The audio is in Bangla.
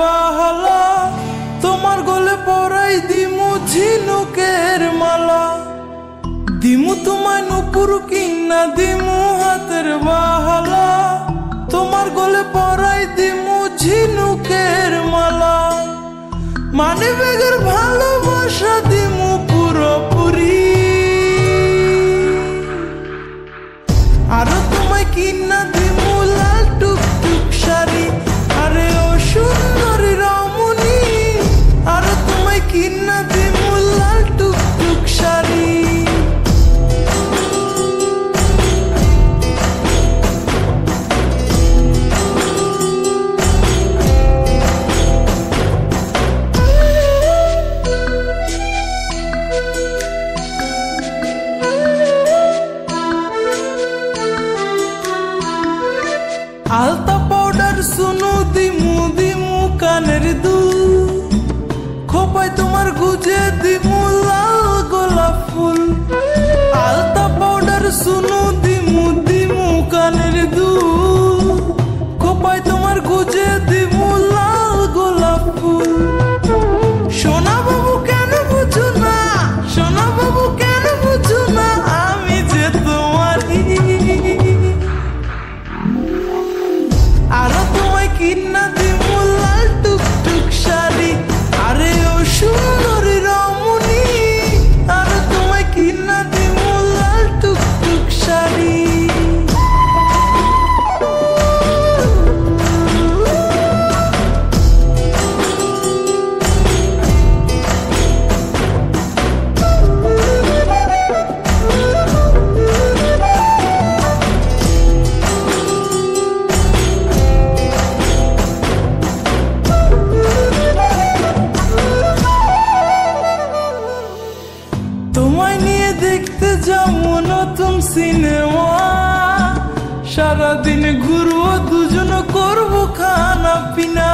বাহালা, তোমার গলে পরাই দিমু ঝিনুকের মালা। দিমু তোমায় নুপুর কিনা দিমু হাতের বাহালা, তোমার গলে পরাই দিমু ঝিনুকের মালা। মানে বেগের ভালোবাসা দিমু পুরোপুরি, আরো তোমায় কিনা দিমু লাল টুকটুক শাড়ি। আরে ও সুন্দরী রমণী, আরো তোমায় কিনা দিমু লাল টুকটুক শাড়ি। আলতা পাউডার শুনু দিমু দিমু কানের দুল, খোপায় তোমার গুজে দিমু লাল গোলাপ ফুল। আলতা পাউডার শুনু দিমু দিমু কানের দুল, খোপায় তোমার গুজে দিমু লাল গোলাপ ফুল। সোনা বাবু কেন বুঝো না, সোনা বাবু কেন বুঝো না, আমি যে তোমারই। আরো তোমায় কিনা দিমু লাল টুকটুক শাড়ি। আরে ও সুন্দরী রমণী, আরো তোমায় কিনা দিমু লাল টুকটুক শাড়ি। তোমায় নিয়ে দেখতে যাবো নতুন সিনেমা, সারাদিন ঘুরবো দুজন করবো খানা পিনা।